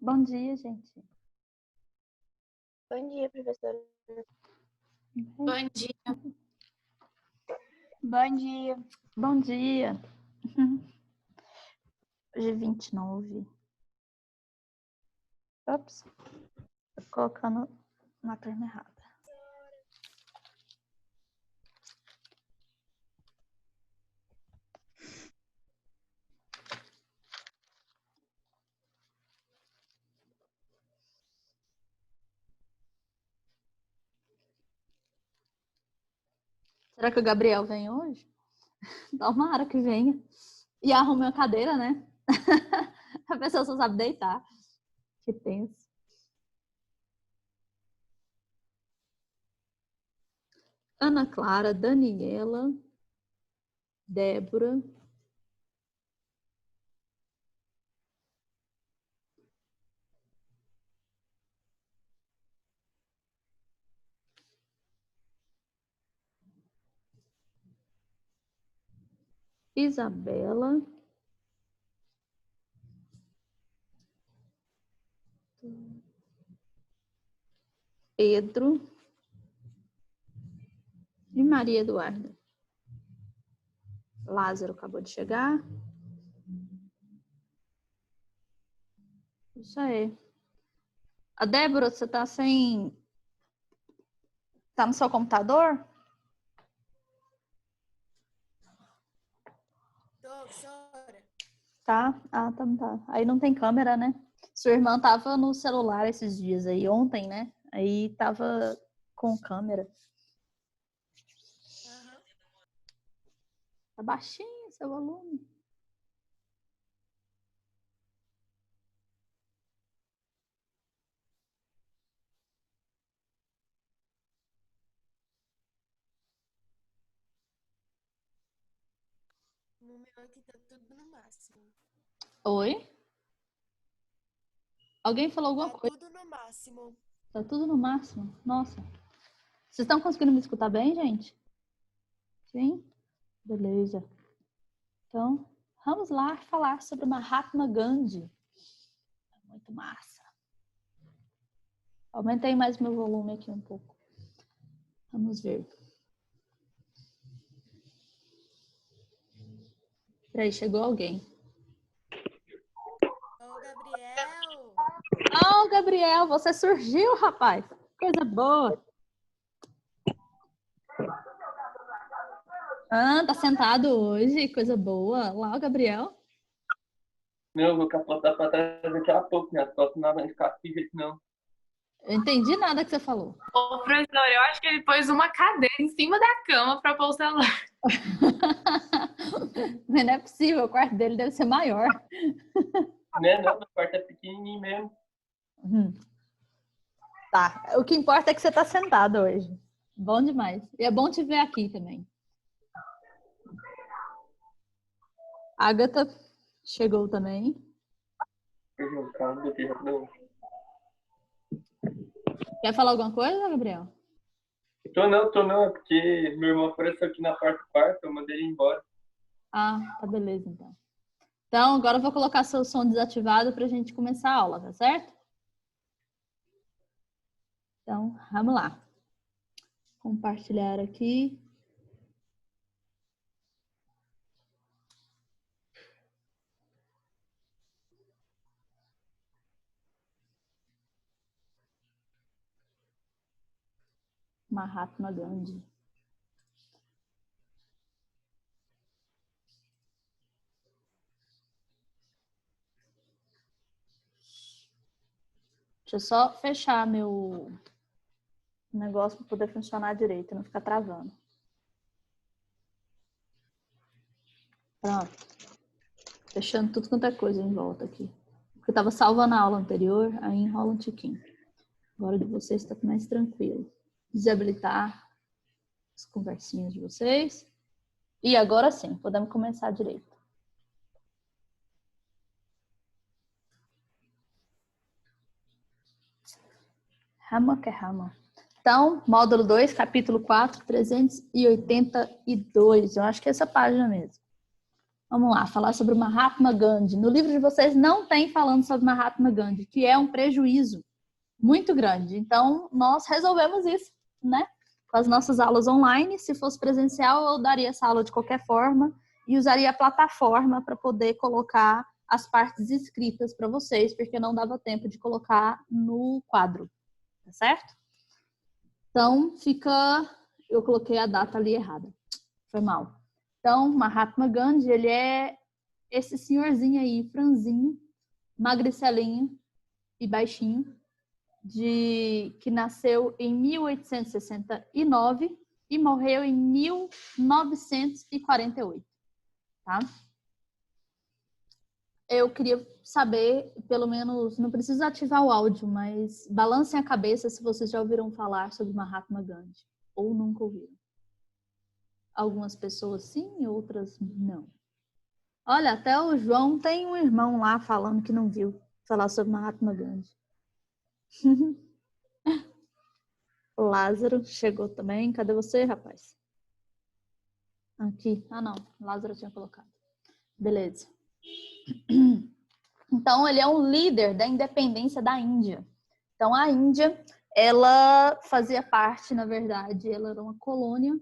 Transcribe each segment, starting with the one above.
Bom dia, gente. Bom dia, professora. Bom dia. Bom dia. Bom dia. Hoje é 29. Ops. Tô colocando na perna errada. Será que o Gabriel vem hoje? Tomara que venha. E arrume a cadeira, né? A pessoa só sabe deitar. Que tenso. Ana Clara, Daniela, Débora, Isabela, Pedro e Maria Eduarda. Lázaro acabou de chegar. Isso aí. A Débora, você tá sem... Tá no seu computador? Tô, professora. Tá? Ah, tá. Aí não tem câmera, né? Sua irmã tava no celular esses dias aí, ontem, né? Aí tava com câmera. Aham. Tá baixinho seu volume. No meu aqui tá tudo no máximo. Oi? Alguém falou alguma Tá coisa? tudo no máximo. Tá tudo no máximo? Nossa. Vocês estão conseguindo me escutar bem, gente? Sim? Beleza. Então, vamos lá falar sobre Mahatma Gandhi. Muito massa. Aumentei mais meu volume aqui um pouco. Vamos ver. Peraí, chegou alguém. Ô, Gabriel. Oh, Gabriel, você surgiu, rapaz. Coisa boa. Ah, tá sentado hoje. Coisa boa. Lá, o Gabriel. Meu, vou capotar pra trás daqui a pouco, minha foto não vai ficar aqui, jeito não. Eu entendi nada que você falou. Ô, professor, eu acho que ele pôs uma cadeira em cima da cama para pôr o celular. Mas não é possível, o quarto dele deve ser maior. Né, não, meu quarto é pequenininho mesmo. Tá, o que importa é que você tá sentado hoje. Bom demais. E é bom te ver aqui também. Agatha chegou também. Calma, botei rapidão. Quer falar alguma coisa, Gabriel? Tô não, é porque meu irmão apareceu aqui na parte do quarto, eu mandei ele embora. Ah, tá beleza então. Então, agora eu vou colocar seu som desativado pra gente começar a aula, tá certo? Então, vamos lá. Compartilhar aqui. Mahatma Gandhi. Deixa eu só fechar meu negócio para poder funcionar direito, não ficar travando. Pronto. Fechando tudo quanto é coisa em volta aqui. Porque eu estava salvando a aula anterior, aí enrola um tiquinho. Agora de vocês está mais tranquilo. Desabilitar as conversinhas de vocês. E agora sim, podemos começar direito. Rama que é rama. Então, módulo 2, capítulo 4, 382. Eu acho que é essa página mesmo. Vamos lá, falar sobre o Mahatma Gandhi. No livro de vocês não tem falando sobre Mahatma Gandhi, que é um prejuízo muito grande. Então, nós resolvemos isso, né? Com as nossas aulas online. Se fosse presencial, eu daria essa aula de qualquer forma e usaria a plataforma para poder colocar as partes escritas para vocês, porque não dava tempo de colocar no quadro, tá certo? Então, eu coloquei a data ali errada. Foi mal. Então, Mahatma Gandhi, ele é esse senhorzinho aí, franzinho, magricelinho e baixinho, que nasceu em 1869 e morreu em 1948, tá? Eu queria saber, pelo menos, não preciso ativar o áudio, mas balancem a cabeça se vocês já ouviram falar sobre Mahatma Gandhi ou nunca ouviram. Algumas pessoas sim, outras não. Olha, até o João tem um irmão lá falando que não viu falar sobre Mahatma Gandhi. Lázaro chegou também. Cadê você, rapaz? Aqui. Ah, não. Lázaro tinha colocado. Beleza. Então, ele é um líder da independência da Índia. Então, a Índia, ela fazia parte, na verdade, ela era uma colônia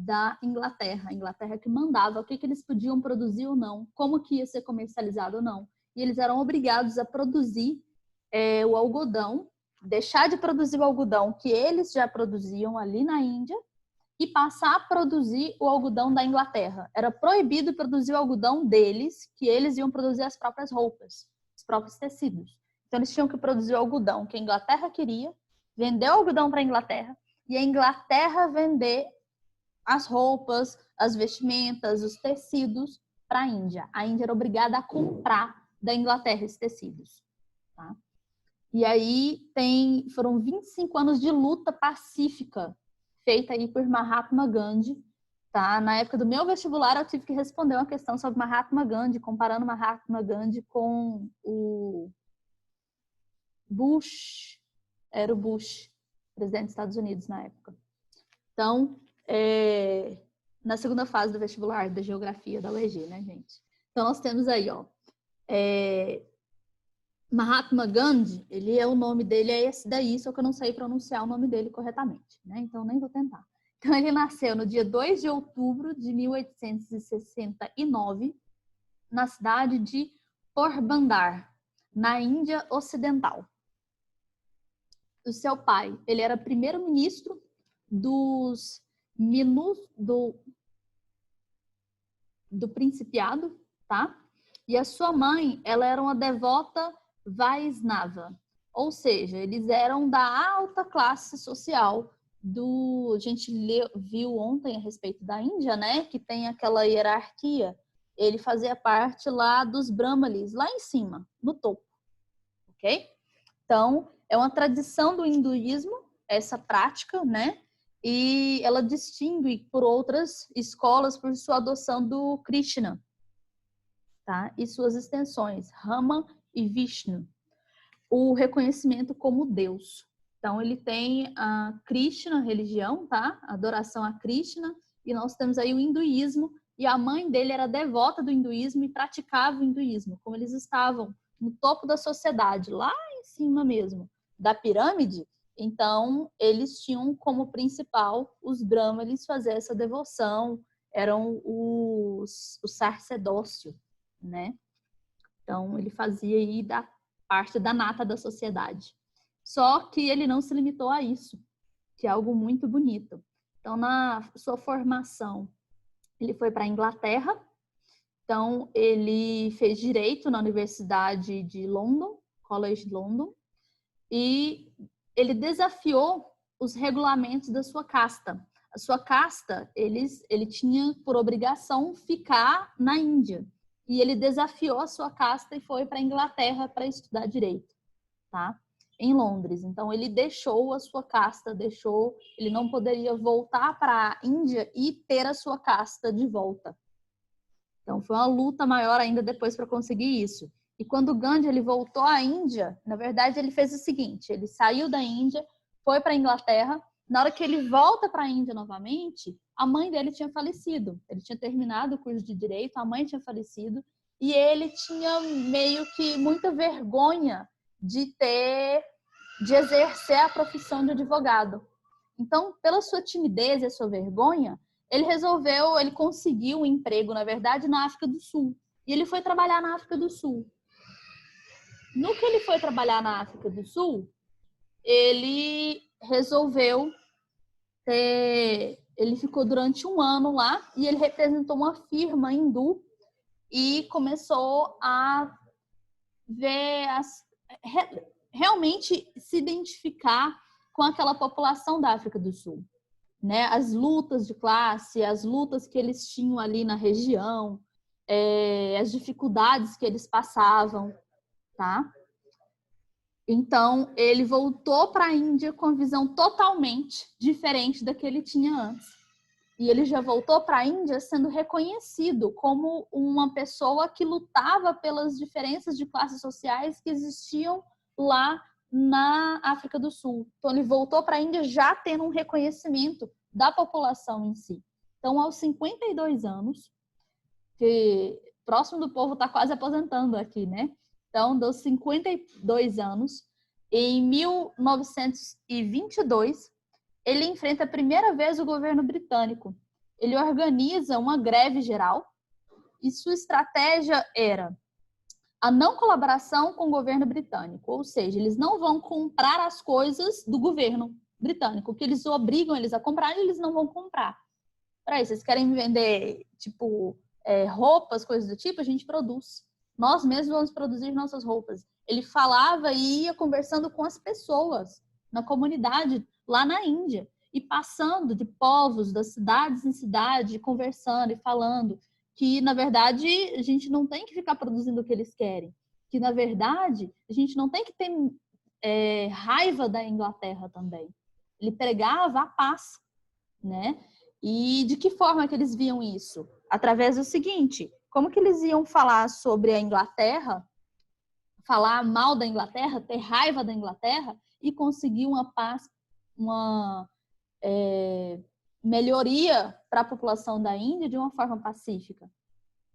da Inglaterra. A Inglaterra que mandava o que eles podiam produzir ou não, como que ia ser comercializado ou não. E eles eram obrigados a produzir o algodão, deixar de produzir o algodão que eles já produziam ali na Índia e passar a produzir o algodão da Inglaterra. Era proibido produzir o algodão deles, que eles iam produzir as próprias roupas, os próprios tecidos. Então, eles tinham que produzir o algodão que a Inglaterra queria, vender o algodão para a Inglaterra e a Inglaterra vender as roupas, as vestimentas, os tecidos para a Índia. A Índia era obrigada a comprar da Inglaterra esses tecidos, tá? E aí foram 25 anos de luta pacífica feita aí por Mahatma Gandhi, tá? Na época do meu vestibular eu tive que responder uma questão sobre Mahatma Gandhi, comparando Mahatma Gandhi com o Bush, era o Bush, presidente dos Estados Unidos na época. Então, na segunda fase do vestibular da geografia da UEG, né, gente? Então, nós temos aí, ó, Mahatma Gandhi, o nome dele é esse daí, só que eu não sei pronunciar o nome dele corretamente, né? Então, nem vou tentar. Então, ele nasceu no dia 2 de outubro de 1869, na cidade de Porbandar, na Índia Ocidental. O seu pai, ele era primeiro-ministro do Principado, tá? E a sua mãe, ela era uma devota Vaisnava, ou seja, eles eram da alta classe social a gente viu ontem a respeito da Índia, né? Que tem aquela hierarquia. Ele fazia parte lá dos Brahmanis, lá em cima, no topo, ok? Então, é uma tradição do hinduísmo, essa prática, né? E ela distingue por outras escolas por sua adoção do Krishna, tá? E suas extensões, Rama e Vishnu, o reconhecimento como Deus. Então, ele tem a Krishna, religião, tá? A adoração a Krishna, e nós temos aí o hinduísmo, e a mãe dele era devota do hinduísmo e praticava o hinduísmo. Como eles estavam no topo da sociedade, lá em cima mesmo, da pirâmide, então, eles tinham como principal os brahmanes fazer essa devoção, eram os sacerdócio, né? Então, ele fazia aí da parte da nata da sociedade. Só que ele não se limitou a isso, que é algo muito bonito. Então, na sua formação, ele foi para a Inglaterra. Então, ele fez direito na Universidade de London, College London, e ele desafiou os regulamentos da sua casta. A sua casta, ele tinha por obrigação ficar na Índia. E ele desafiou a sua casta e foi para a Inglaterra para estudar direito, tá? Em Londres. Então, ele deixou a sua casta, ele não poderia voltar para a Índia e ter a sua casta de volta. Então, foi uma luta maior ainda depois para conseguir isso. E quando Gandhi ele voltou à Índia, na verdade, ele fez o seguinte, ele saiu da Índia, foi para a Inglaterra Na hora que ele volta para a Índia novamente, a mãe dele tinha falecido. Ele tinha terminado o curso de direito, a mãe tinha falecido e ele tinha meio que muita vergonha de exercer a profissão de advogado. Então, pela sua timidez e a sua vergonha, ele conseguiu um emprego, na verdade, na África do Sul. E ele foi trabalhar na África do Sul. No que ele foi trabalhar na África do Sul, ele resolveu ele ficou durante 1 ano lá e ele representou uma firma hindu e começou a ver realmente se identificar com aquela população da África do Sul, né? As lutas de classe, as lutas que eles tinham ali na região, as dificuldades que eles passavam, tá? Então, ele voltou para a Índia com uma visão totalmente diferente da que ele tinha antes. E ele já voltou para a Índia sendo reconhecido como uma pessoa que lutava pelas diferenças de classes sociais que existiam lá na África do Sul. Então, ele voltou para a Índia já tendo um reconhecimento da população em si. Então, aos 52 anos, que próximo do povo está quase aposentando aqui, né? Então, dos 52 anos, em 1922, ele enfrenta a primeira vez o governo britânico. Ele organiza uma greve geral e sua estratégia era a não colaboração com o governo britânico, ou seja, eles não vão comprar as coisas do governo britânico, o que eles obrigam eles a comprar, eles não vão comprar. Para isso, vocês querem vender, roupas, coisas do tipo, a gente produz. Nós mesmos vamos produzir nossas roupas. Ele falava e ia conversando com as pessoas na comunidade lá na Índia e passando de povos, das cidades em cidade, conversando e falando que, na verdade, a gente não tem que ficar produzindo o que eles querem. Que, na verdade, a gente não tem que ter raiva da Inglaterra também. Ele pregava a paz, né? E de que forma que eles viam isso? Através do seguinte: como que eles iam falar sobre a Inglaterra, falar mal da Inglaterra, ter raiva da Inglaterra e conseguir uma paz, uma melhoria para a população da Índia de uma forma pacífica?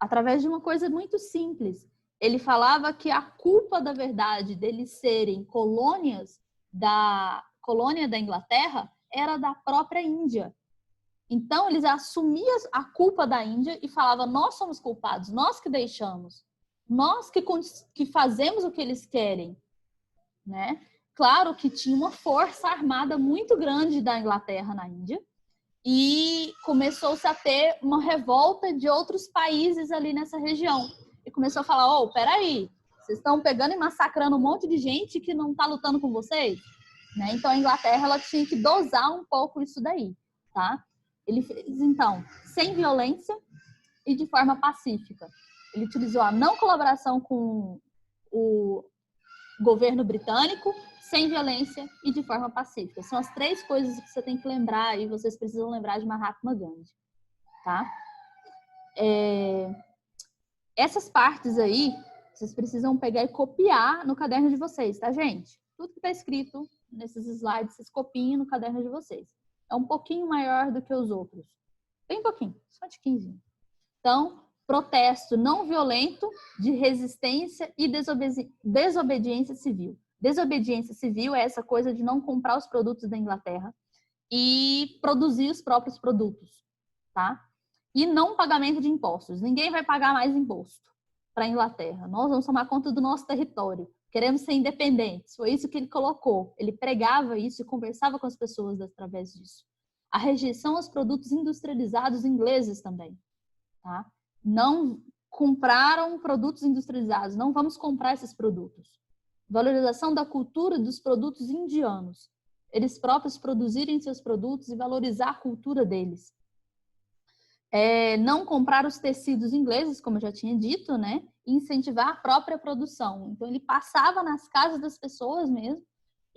Através de uma coisa muito simples. Ele falava que a culpa da verdade deles serem colônia da Inglaterra era da própria Índia. Então, eles assumiam a culpa da Índia e falavam: nós somos culpados, nós que deixamos, nós que fazemos o que eles querem, né? Claro que tinha uma força armada muito grande da Inglaterra na Índia e começou-se a ter uma revolta de outros países ali nessa região. E começou a falar: peraí, vocês estão pegando e massacrando um monte de gente que não está lutando com vocês? Né? Então, a Inglaterra ela tinha que dosar um pouco isso daí, tá? Ele fez, então, sem violência e de forma pacífica. Ele utilizou a não colaboração com o governo britânico, sem violência e de forma pacífica. São as 3 coisas que você tem que lembrar e vocês precisam lembrar de Mahatma Gandhi, tá? Essas partes aí, vocês precisam pegar e copiar no caderno de vocês, tá, gente? Tudo que está escrito nesses slides, vocês copiem no caderno de vocês. É um pouquinho maior do que os outros. Bem pouquinho, só de 15. Então, protesto não violento de resistência e desobediência civil. Desobediência civil é essa coisa de não comprar os produtos da Inglaterra e produzir os próprios produtos, tá? E não pagamento de impostos. Ninguém vai pagar mais imposto para a Inglaterra. Nós vamos tomar conta do nosso território. Queremos ser independentes. Foi isso que ele colocou. Ele pregava isso e conversava com as pessoas através disso. A rejeição aos produtos industrializados ingleses também, tá? Não compraram produtos industrializados. Não vamos comprar esses produtos. Valorização da cultura dos produtos indianos. Eles próprios produzirem seus produtos e valorizar a cultura deles. Não comprar os tecidos ingleses, como eu já tinha dito, né? E incentivar a própria produção. Então, ele passava nas casas das pessoas mesmo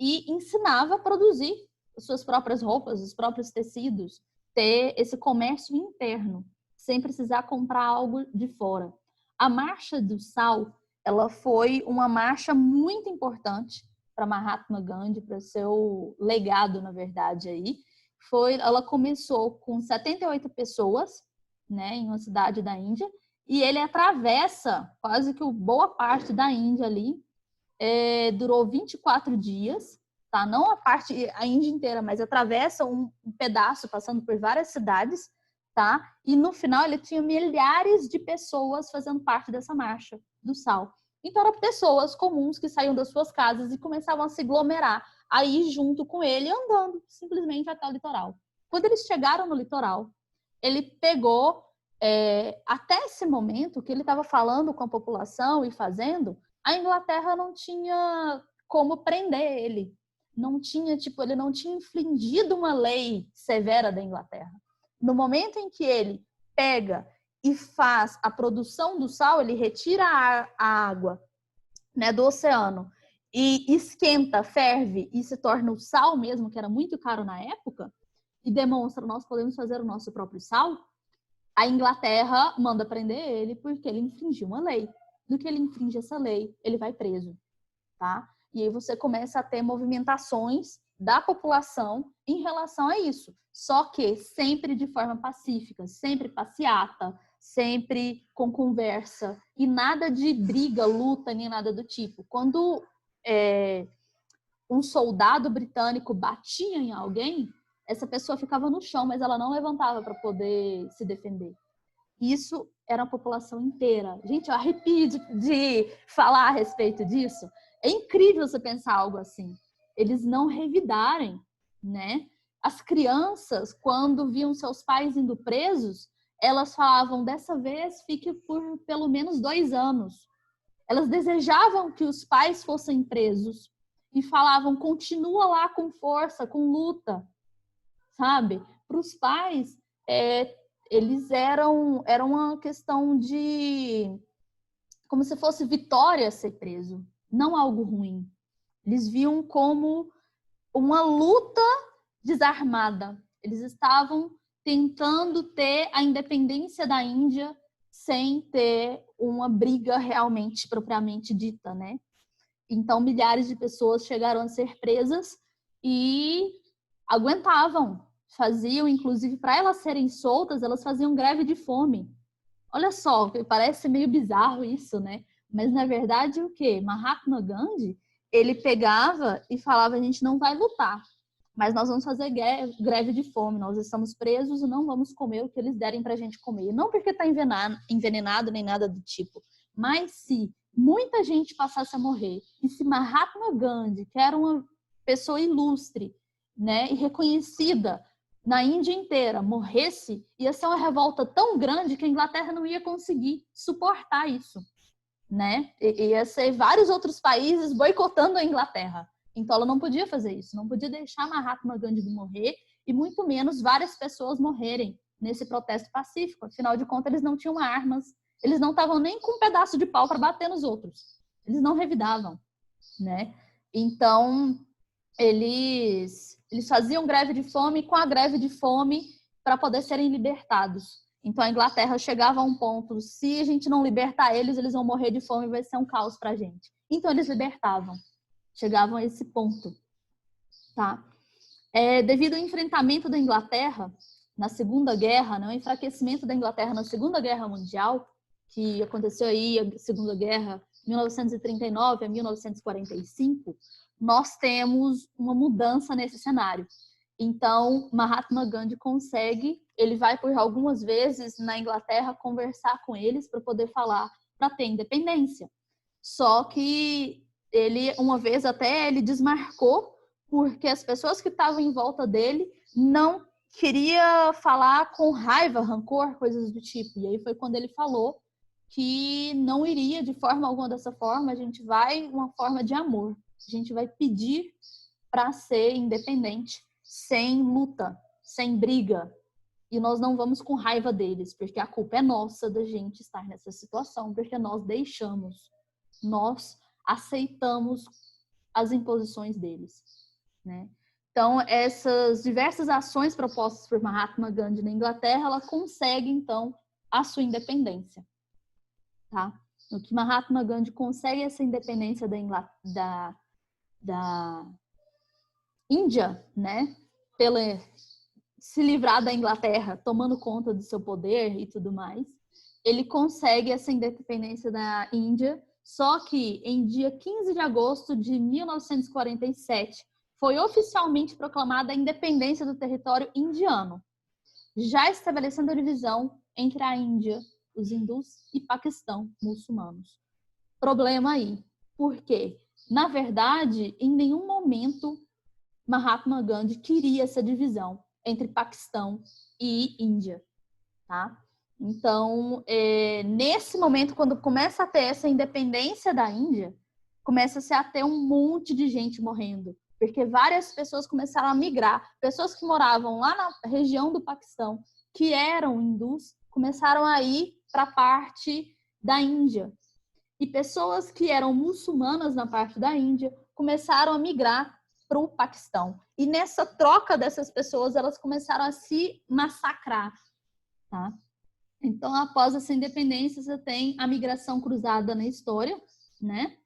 e ensinava a produzir as suas próprias roupas, os próprios tecidos, ter esse comércio interno, sem precisar comprar algo de fora. A Marcha do Sal, ela foi uma marcha muito importante para Mahatma Gandhi, para o seu legado, na verdade, aí. ela começou com 78 pessoas, né, em uma cidade da Índia, e ele atravessa quase que boa parte da Índia ali. Durou 24 dias, tá? Não a Índia inteira, mas atravessa um pedaço, passando por várias cidades, tá? E no final ele tinha milhares de pessoas fazendo parte dessa marcha do sal. Então eram pessoas comuns que saíam das suas casas e começavam a se aglomerar, a ir junto com ele, andando simplesmente até o litoral. Quando eles chegaram no litoral, ele pegou, até esse momento que ele estava falando com a população e fazendo, a Inglaterra não tinha como prender ele. Não tinha, ele não tinha infringido uma lei severa da Inglaterra. No momento em que ele pega e faz a produção do sal, ele retira a água, né, do oceano e esquenta, ferve e se torna o sal mesmo, que era muito caro na época, e demonstra nós podemos fazer o nosso próprio sal, a Inglaterra manda prender ele porque ele infringiu uma lei. Do que ele infringe essa lei, ele vai preso, tá? E aí você começa a ter movimentações da população em relação a isso. Só que sempre de forma pacífica, sempre passeata, sempre com conversa e nada de briga, luta, nem nada do tipo. Quando um soldado britânico batia em alguém, essa pessoa ficava no chão, mas ela não levantava para poder se defender. Isso era a população inteira. Gente, eu arrepio de falar a respeito disso. É incrível você pensar algo assim. Eles não revidarem, né? As crianças, quando viam seus pais indo presos, elas falavam, dessa vez fique por pelo menos 2 anos. Elas desejavam que os pais fossem presos e falavam, continua lá com força, com luta, sabe? Para os pais, eles eram uma questão de como se fosse vitória ser preso, não algo ruim. Eles viam como uma luta desarmada. Eles estavam tentando ter a independência da Índia sem ter uma briga realmente propriamente dita, né? Então milhares de pessoas chegaram a ser presas e aguentavam. Faziam, inclusive, para elas serem soltas, elas faziam greve de fome. Olha só, parece meio bizarro isso, né? Mas, na verdade, o quê? Mahatma Gandhi, ele pegava e falava, a gente não vai lutar, mas nós vamos fazer greve de fome, nós estamos presos e não vamos comer o que eles derem para a gente comer. Não porque está envenenado nem nada do tipo, mas se muita gente passasse a morrer, e se Mahatma Gandhi, que era uma pessoa ilustre, né, e reconhecida na Índia inteira, morresse, ia ser uma revolta tão grande que a Inglaterra não ia conseguir suportar isso, né? Ia ser vários outros países boicotando a Inglaterra. Então ela não podia fazer isso, não podia deixar Mahatma Gandhi morrer e muito menos várias pessoas morrerem nesse protesto pacífico. Afinal de contas, eles não tinham armas, eles não estavam nem com um pedaço de pau para bater nos outros. Eles não revidavam, né? Então eles faziam greve de fome, e com a greve de fome para poder serem libertados. Então a Inglaterra chegava a um ponto, se a gente não libertar eles, eles vão morrer de fome e vai ser um caos para a gente. Então eles libertavam, chegavam a esse ponto, tá? Devido ao enfrentamento da Inglaterra na Segunda Guerra, né, o enfraquecimento da Inglaterra na Segunda Guerra Mundial, que aconteceu aí a Segunda Guerra 1939 a 1945, nós temos uma mudança nesse cenário. Então, Mahatma Gandhi consegue, ele vai por algumas vezes na Inglaterra conversar com eles para poder falar, para ter independência. Só que ele, uma vez até, ele desmarcou porque as pessoas que estavam em volta dele não queria falar com raiva, rancor, coisas do tipo. E aí foi quando ele falou que não iria de forma alguma dessa forma, a gente vai uma forma de amor. A gente vai pedir para ser independente, sem luta, sem briga. E nós não vamos com raiva deles, porque a culpa é nossa da gente estar nessa situação, porque nós deixamos, nós aceitamos as imposições deles, né? Então, essas diversas ações propostas por Mahatma Gandhi na Inglaterra, ela consegue, então, a sua independência, tá? No que Mahatma Gandhi consegue essa independência da Índia, né? se livrar da Inglaterra, tomando conta do seu poder e tudo mais, ele consegue essa independência da Índia, só que em dia 15 de agosto de 1947 foi oficialmente proclamada a independência do território indiano, já estabelecendo a divisão entre a Índia, os hindus, e Paquistão, muçulmanos. Problema aí. Por quê? Na verdade, em nenhum momento Mahatma Gandhi queria essa divisão entre Paquistão e Índia, tá? Então, nesse momento, quando começa a ter essa independência da Índia, começa-se a ter um monte de gente morrendo, porque várias pessoas começaram a migrar. Pessoas que moravam lá na região do Paquistão, que eram hindus, começaram a ir para a parte da Índia. E pessoas que eram muçulmanas na parte da Índia começaram a migrar para o Paquistão. E nessa troca dessas pessoas, elas começaram a se massacrar, tá? Então, após essa independência, você tem a migração cruzada na história, né?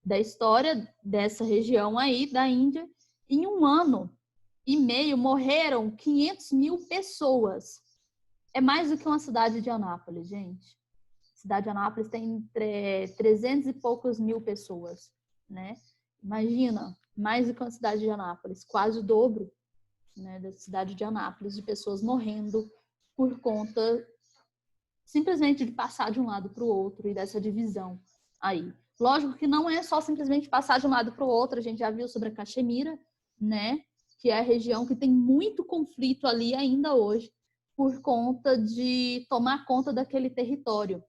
Da história dessa região aí, da Índia. Em 1 ano e meio, morreram 500 mil pessoas. É mais do que uma cidade de Anápolis, gente. A cidade de Anápolis tem 300 e poucos mil pessoas, né? Imagina, mais do que uma cidade de Anápolis, quase o dobro, né, da cidade de Anápolis, de pessoas morrendo por conta simplesmente de passar de um lado para o outro e dessa divisão aí. Lógico que não é só simplesmente passar de um lado para o outro, a gente já viu sobre a Caxemira, né, que é a região que tem muito conflito ali ainda hoje, por conta de tomar conta daquele território,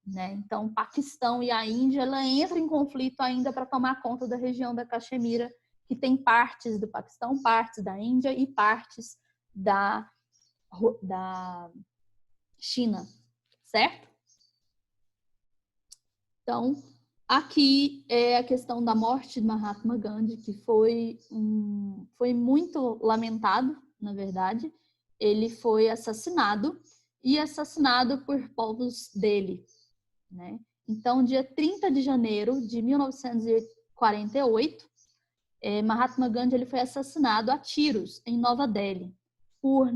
né? Então, o Paquistão e a Índia, ela entra em conflito ainda para tomar conta da região da Caxemira, que tem partes do Paquistão, partes da Índia e partes da China, certo? Então, aqui é a questão da morte de Mahatma Gandhi, que foi muito lamentado, na verdade. Ele foi assassinado por povos dele, né? Então, dia 30 de janeiro de 1948, Mahatma Gandhi ele foi assassinado a tiros em Nova Delhi por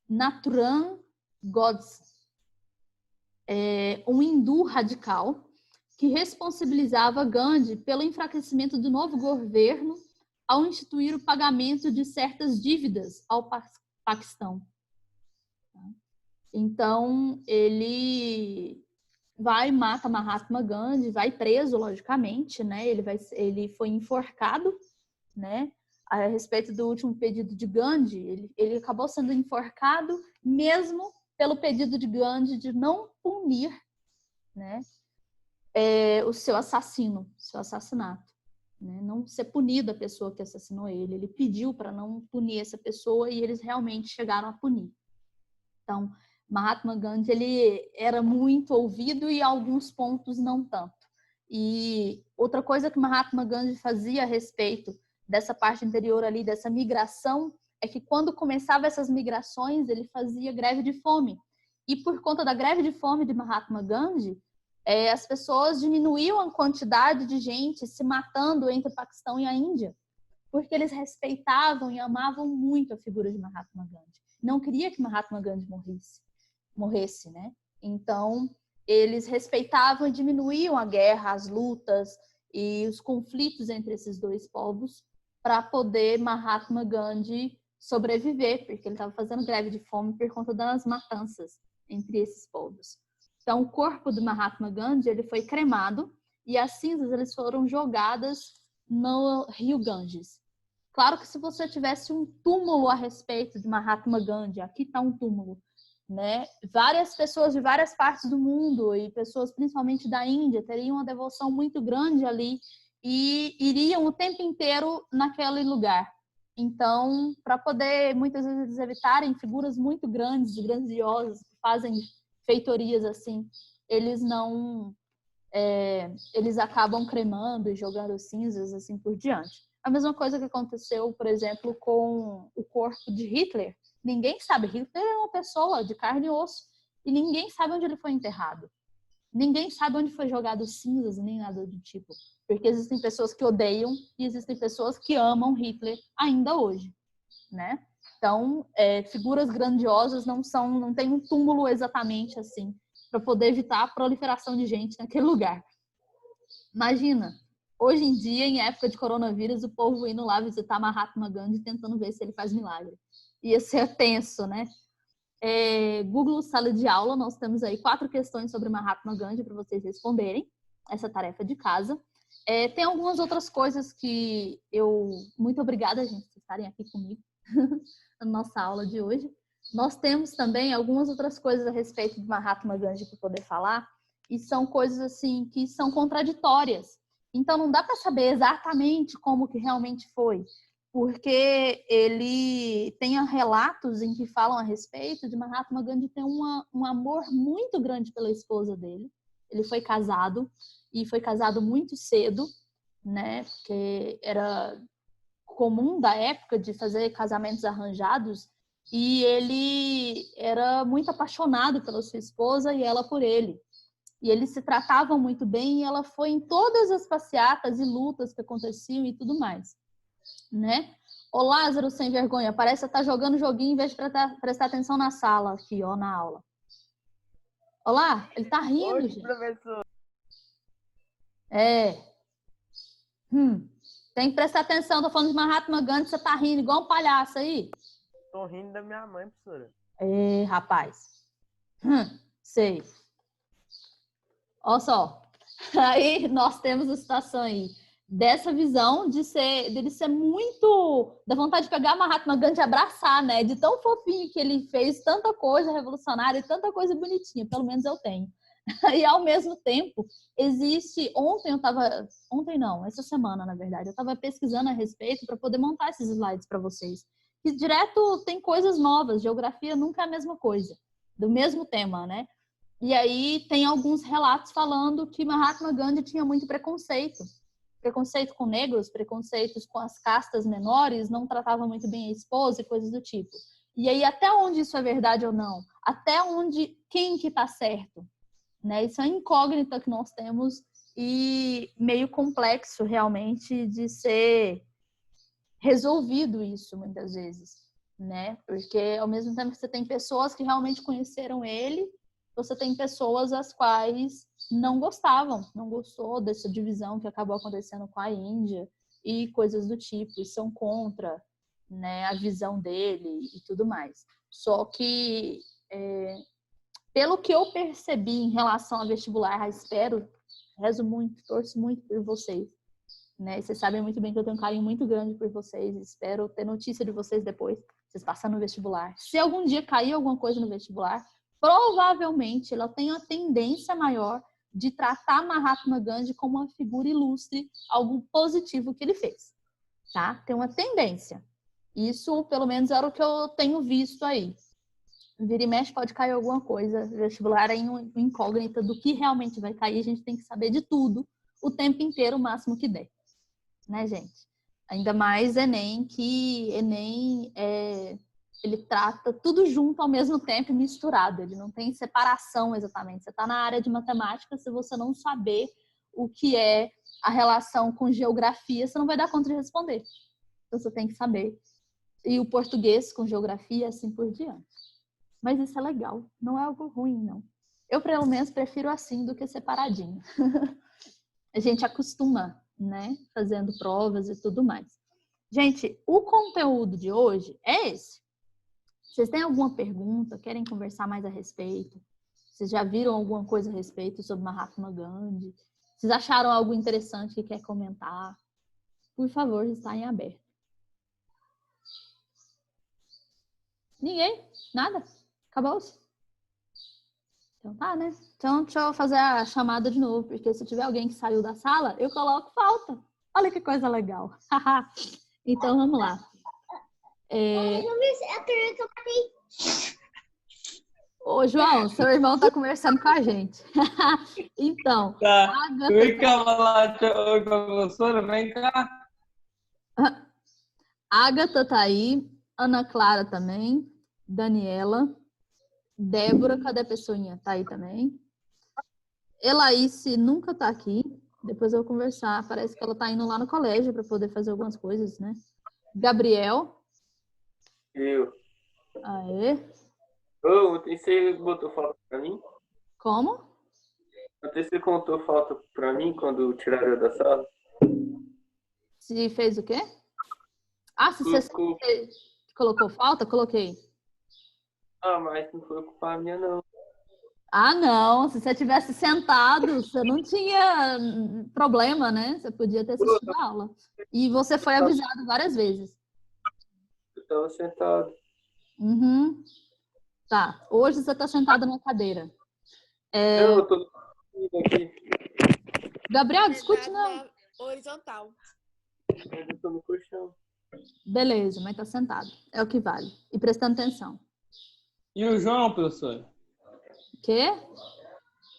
Nathuram Godse, um hindu radical que responsabilizava Gandhi pelo enfraquecimento do novo governo ao instituir o pagamento de certas dívidas ao Paquistão. Então, ele vai e mata Mahatma Gandhi, vai preso, logicamente, né? Ele foi enforcado, né? A respeito do último pedido de Gandhi, ele acabou sendo enforcado mesmo pelo pedido de Gandhi de não punir, né, o seu assassinato, né, não ser punida a pessoa que assassinou ele. Ele pediu para não punir essa pessoa e eles realmente chegaram a punir. Então, Mahatma Gandhi ele era muito ouvido e em alguns pontos não tanto. E outra coisa que Mahatma Gandhi fazia a respeito dessa parte interior ali, dessa migração, é que quando começava essas migrações, ele fazia greve de fome. E por conta da greve de fome de Mahatma Gandhi, as pessoas diminuíam a quantidade de gente se matando entre o Paquistão e a Índia, porque eles respeitavam e amavam muito a figura de Mahatma Gandhi. Não queria que Mahatma Gandhi morresse, né? Então, eles respeitavam e diminuíam a guerra, as lutas e os conflitos entre esses dois povos para poder Mahatma Gandhi sobreviver, porque ele estava fazendo greve de fome por conta das matanças entre esses povos. Então, o corpo do Mahatma Gandhi ele foi cremado e as cinzas eles foram jogadas no rio Ganges. Claro que se você tivesse um túmulo a respeito de Mahatma Gandhi, aqui está um túmulo, né? Várias pessoas de várias partes do mundo e pessoas principalmente da Índia teriam uma devoção muito grande ali e iriam o tempo inteiro naquele lugar. Então, para poder muitas vezes eles evitarem figuras muito grandes e grandiosas que fazem feitorias assim, eles não eles acabam cremando e jogando cinzas assim por diante. A mesma coisa que aconteceu, por exemplo, com o corpo de Hitler. Ninguém sabe, Hitler é uma pessoa de carne e osso e ninguém sabe onde ele foi enterrado. Ninguém sabe onde foi jogado cinzas nem nada do tipo, porque existem pessoas que odeiam e existem pessoas que amam Hitler ainda hoje, né? Então, figuras grandiosas não tem um túmulo exatamente assim, para poder evitar a proliferação de gente naquele lugar. Imagina, hoje em dia, em época de coronavírus, o povo indo lá visitar Mahatma Gandhi tentando ver se ele faz milagre. Ia ser tenso, né? Google Sala de Aula, nós temos aí 4 questões sobre Mahatma Gandhi para vocês responderem essa tarefa de casa. Tem algumas outras coisas que muito obrigada, gente, por estarem aqui comigo na nossa aula de hoje. Nós temos também algumas outras coisas a respeito de Mahatma Gandhi para poder falar, e são coisas assim que são contraditórias. Então não dá para saber exatamente como que realmente foi, porque ele tem relatos em que falam a respeito de Mahatma Gandhi ter um amor muito grande pela esposa dele. Ele foi casado, e foi casado muito cedo, né? Porque era comum da época de fazer casamentos arranjados, e ele era muito apaixonado pela sua esposa e ela por ele. E eles se tratavam muito bem, e ela foi em todas as passeatas e lutas que aconteciam e tudo mais, né? Ô Lázaro, sem vergonha, parece que você tá jogando joguinho em vez de prestar atenção na sala aqui, ó, na aula. Olá, ele tá rindo, Oi, gente. professor. Tem que prestar atenção, tô falando de Mahatma Gandhi, você tá rindo igual um palhaço aí. Tô rindo da minha mãe, professora. Rapaz. Sei. Olha só. Aí nós temos a situação aí dessa visão dele ser muito... da vontade de pegar Mahatma Gandhi e abraçar, né? De tão fofinho que ele fez tanta coisa revolucionária e tanta coisa bonitinha. Pelo menos eu tenho. E ao mesmo tempo, existe... essa semana, na verdade, eu estava pesquisando a respeito para poder montar esses slides para vocês. E direto tem coisas novas, geografia nunca é a mesma coisa, do mesmo tema, né? E aí tem alguns relatos falando que Mahatma Gandhi tinha muito preconceito. Preconceito com negros, preconceitos com as castas menores, não tratava muito bem a esposa e coisas do tipo. E aí até onde isso é verdade ou não? Até onde, quem que tá certo? Né? Isso é uma incógnita que nós temos e meio complexo realmente de ser resolvido isso muitas vezes, né? Porque ao mesmo tempo que você tem pessoas que realmente conheceram ele, você tem pessoas as quais não gostou dessa divisão que acabou acontecendo com a Índia e coisas do tipo, e são contra, né, a visão dele e tudo mais. Só que pelo que eu percebi em relação ao vestibular, rezo muito, torço muito por vocês, né? Vocês sabem muito bem que eu tenho um carinho muito grande por vocês, espero ter notícia de vocês depois, vocês passando no vestibular. Se algum dia cair alguma coisa no vestibular, provavelmente ela tem uma tendência maior de tratar Mahatma Gandhi como uma figura ilustre, algo positivo que ele fez, tá? Tem uma tendência. Isso, pelo menos, era o que eu tenho visto aí. Vira e mexe pode cair alguma coisa. O vestibular é incógnita do que realmente vai cair. A gente tem que saber de tudo o tempo inteiro, o máximo que der. Né, gente? Ainda mais Enem, que Enem ele trata tudo junto ao mesmo tempo, misturado. Ele não tem separação exatamente. Você está na área de matemática, se você não saber o que é a relação com geografia, você não vai dar conta de responder. Então, você tem que saber. E o português com geografia, assim por diante. Mas isso é legal, não é algo ruim, não. Eu, pelo menos, prefiro assim do que separadinho. A gente acostuma, né? Fazendo provas e tudo mais. Gente, o conteúdo de hoje é esse. Vocês têm alguma pergunta? Querem conversar mais a respeito? Vocês já viram alguma coisa a respeito sobre Mahatma Gandhi? Vocês acharam algo interessante que quer comentar? Por favor, está em aberto. Ninguém? Nada? Acabou-se? Então tá, né? Então deixa eu fazer a chamada de novo, porque se tiver alguém que saiu da sala, eu coloco falta. Olha que coisa legal. Então vamos lá. Ô, João, seu irmão tá conversando com a gente. Então, Tá. Agatha... Vem cá falar, oi, professora, vem cá. Agatha tá aí, Ana Clara também, Daniela, Débora, cadê a pessoinha? Tá aí também. Elaíse nunca tá aqui, depois eu vou conversar. Parece que ela tá indo lá no colégio para poder fazer algumas coisas, né? Gabriel. Eu. Aê. Ô, ontem você botou falta pra mim? Como? Ontem você contou falta pra mim quando tiraram eu da sala? Se fez o quê? Ah, se você colocou falta, coloquei. Ah, mas não foi culpa minha, não. Ah, não. Se você tivesse sentado, você não tinha problema, né? Você podia ter assistido a aula. E você foi avisado várias vezes. Eu tava sentado. Uhum. Tá. Hoje você tá sentado na cadeira. Não, eu tô aqui. Gabriel, discute Sentado não. na horizontal. Mas eu tô no colchão. Beleza, mas tá sentado. É o que vale. E prestando atenção. E o João, professor? Quê?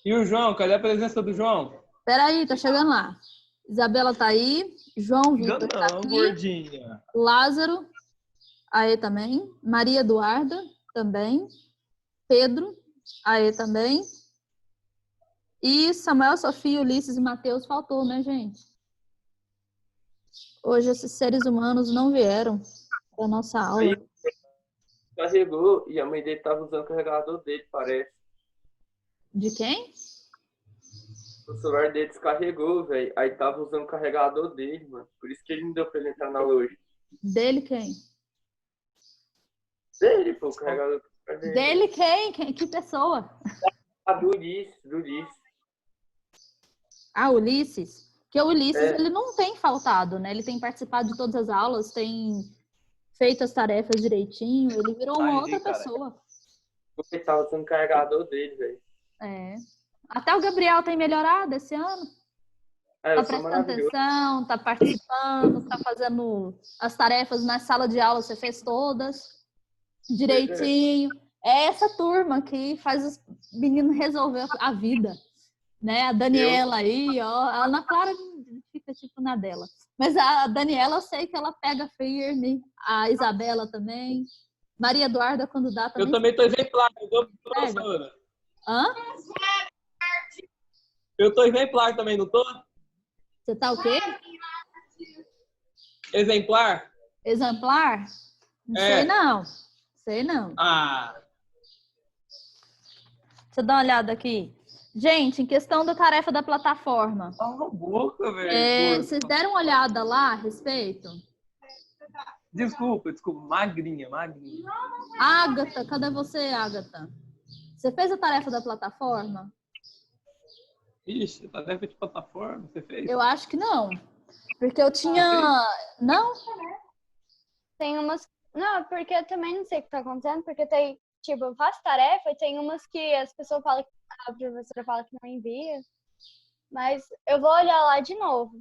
E o João? Cadê a presença do João? Peraí, tá chegando lá. Isabela tá aí. João Ainda Vitor tá não, aqui. gordinha. Lázaro, aí também. Maria Eduarda, também. Pedro, aí também. E Samuel, Sofia, Ulisses e Mateus faltou, né, gente? Hoje esses seres humanos não vieram para nossa aula. Aí carregou e a mãe dele tava usando o carregador dele, parece. De quem? O celular dele descarregou, velho. Aí tava usando o carregador dele, mano. Por isso que ele não deu pra ele entrar na loja. Dele quem? Dele, pô, o carregador dele. Dele quem? Que pessoa? Ah, do Ulisses. Ah, Ulisses. Porque o Ulisses, É. ele não tem faltado, né? Ele tem participado de todas as aulas, tem feito as tarefas direitinho, ele virou uma outra pessoa. Porque ele tava usando o carregador dele, velho. É. Até o Gabriel tem melhorado esse ano. É, Tá eu sou prestando maravilhoso. atenção, tá participando, tá fazendo as tarefas na sala de aula, você fez todas direitinho. É essa turma que faz os meninos resolver a vida, né? A Daniela aí, ó, a Ana Clara fica tipo na dela. Mas a Daniela, eu sei que ela pega firme, a Isabela também. Maria Eduarda, quando dá, também. Eu também tô exemplar, viu, pega. professora? Hã? Eu tô exemplar também, não tô? Você tá o quê? Exemplar? Exemplar? Não É. sei não. Sei não. Ah, Deixa eu dar uma olhada aqui. Gente, em questão da tarefa da plataforma, cala a boca, velho. vocês deram uma olhada lá a respeito? Desculpa. Magrinha. Ágata, cadê você, Ágata? Você fez a tarefa da plataforma? Ixi, tarefa de plataforma, você fez? Eu acho que não. Porque eu tinha... Não? Tem umas... Não, porque eu também não sei o que tá acontecendo, porque tem, tipo, eu faço tarefa e tem umas que as pessoas falam, a professora fala que não envia, mas eu vou olhar lá de novo.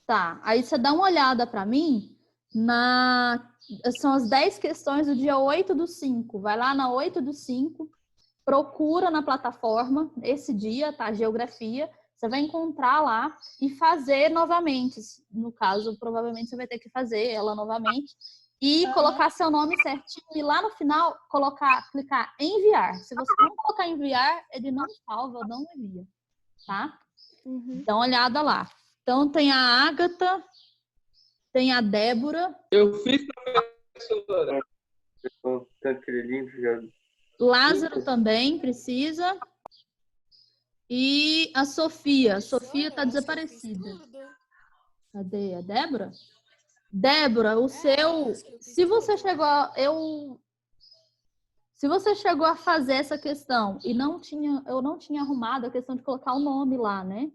Tá, aí você dá uma olhada pra mim são as 10 questões do dia 8/5. Vai lá na 8/5, procura na plataforma esse dia, tá? Geografia. Você vai encontrar lá e fazer novamente. No caso, provavelmente você vai ter que fazer ela novamente. E colocar seu nome certinho. E lá no final, clicar enviar. Se você não colocar enviar, ele não salva, não envia. Tá? Dá uma olhada lá. Então, tem a Ágata, tem a Débora. Eu fiz, professora. Tanto que ele limpo já. Lázaro também precisa. E a Sofia. A Sofia tá desaparecida. Cadê a Débora? Débora, o seu... Se você chegou a fazer essa questão e eu não tinha arrumado a questão de colocar o nome lá, né?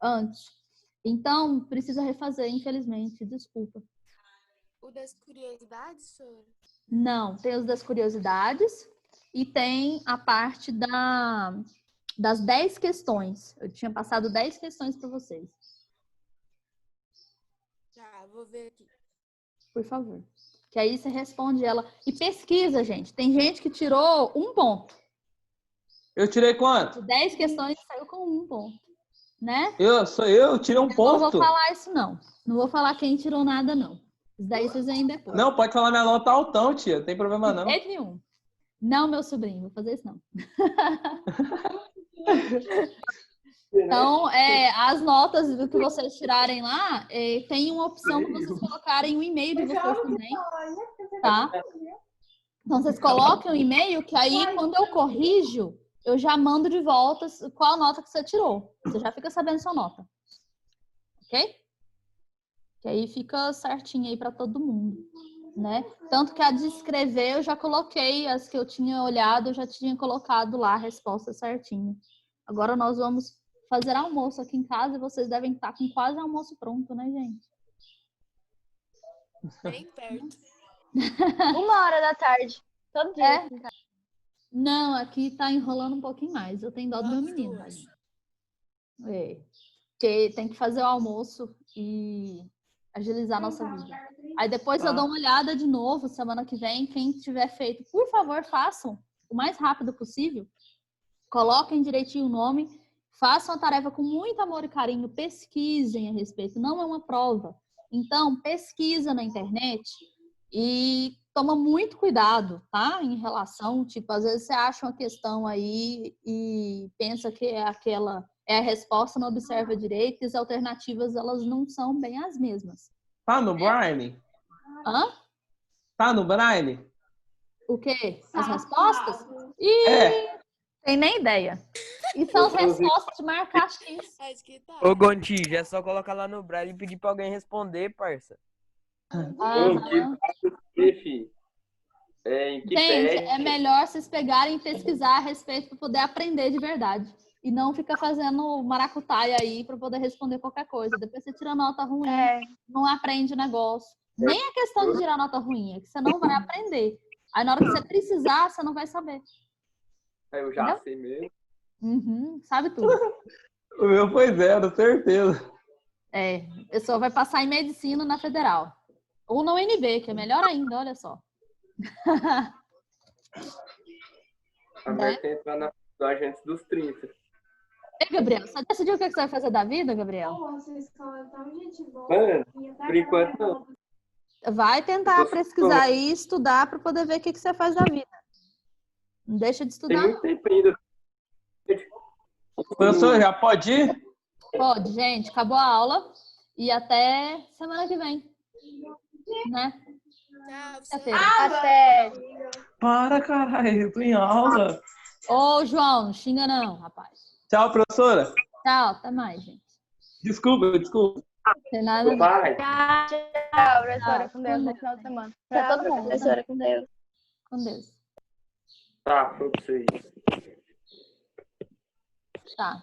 Antes. Então, precisa refazer, infelizmente. Desculpa. O das curiosidades, senhora? Não, tem os das curiosidades e tem a parte das 10 questões. Eu tinha passado 10 questões para vocês. Tá, vou ver aqui. Por favor. Que aí você responde ela. E pesquisa, gente. Tem gente que tirou 1 ponto. Eu tirei quanto? De 10 questões, saiu com 1 ponto. Né? Eu tirei 1 Não ponto. vou falar isso, não. Não vou falar quem tirou nada, não. Isso daí vocês veem depois. Não, pode falar minha nota altão, tia. Não tem problema, não. De jeito nenhum. Não, meu sobrinho. Vou fazer isso, não. Então, as notas que vocês tirarem lá, tem uma opção de vocês colocarem o e-mail de vocês também, tá? Então, vocês coloquem o e-mail, que aí, quando eu corrijo, eu já mando de volta qual nota que você tirou. Você já fica sabendo sua nota. Ok? Que aí fica certinho aí para todo mundo, né? Tanto que a de escrever, eu já coloquei as que eu tinha olhado, eu já tinha colocado lá a resposta certinha. Agora nós vamos fazer almoço aqui em casa e vocês devem estar com quase almoço pronto, né, gente? Bem perto. 1h da tarde. Todo dia. É? aqui em casa. Não, aqui tá enrolando um pouquinho mais. Eu tenho dó do meu Nós menino, duas. tadinho. É. Porque tem que fazer o almoço e agilizar a nossa vida. Aí depois eu dou uma olhada de novo semana que vem. Quem tiver feito, por favor, façam o mais rápido possível. Coloquem direitinho o nome. Façam a tarefa com muito amor e carinho. Pesquisem a respeito. Não é uma prova. Então, pesquisa na internet e toma muito cuidado, tá? Em relação, tipo, às vezes você acha uma questão aí e pensa que é aquela é a resposta, não observa direito, e as alternativas, elas não são bem as mesmas. Tá no Braille? Hã? Tá no Braille? O quê? As respostas? Ih, É. tem nem ideia. E são as respostas de marcar X. Acho que tá. Ô, Gontijo, é só colocar lá no Braille e pedir pra alguém responder, parça. Ô, que Aham. filho. Em que Gente, pede? é melhor vocês pegarem e pesquisar a respeito para poder aprender de verdade. E não ficar fazendo maracutaia aí para poder responder qualquer coisa. Depois você tira nota ruim, É. não aprende o negócio. Nem é questão de tirar nota ruim, é que você não vai aprender. Aí na hora que você precisar, você não vai saber. Eu já Entendeu? sei mesmo. Uhum, sabe tudo. O meu foi 0, certeza. É, a pessoa vai passar em medicina na federal. Ou na UNB, que é melhor ainda, olha só. A Mer tem que entrar na faculdade antes dos 30. Ei, Gabriel, você decidiu o que você vai fazer da vida, Gabriel? Mano, por enquanto não. Vai tentar Eu tô- pesquisar aí e estudar para poder ver o que você faz da vida. Não deixa de Tem estudar. muito tempo ainda. Professor, já pode ir? Pode, gente. Acabou a aula. E até semana que vem. Né? Tchau, Quinta-feira. Até. Para, caralho, eu tô em aula. Ô, João, não xinga não, rapaz. Tchau, professora. Tchau, até mais, gente. Desculpa. Não tem nada não. Vai. Tchau, professora. Com Deus. Com No Deus. final de semana. Pra Tchau, todo mundo. professora. Com Deus. Com Deus. Tá, pra vocês. Tá.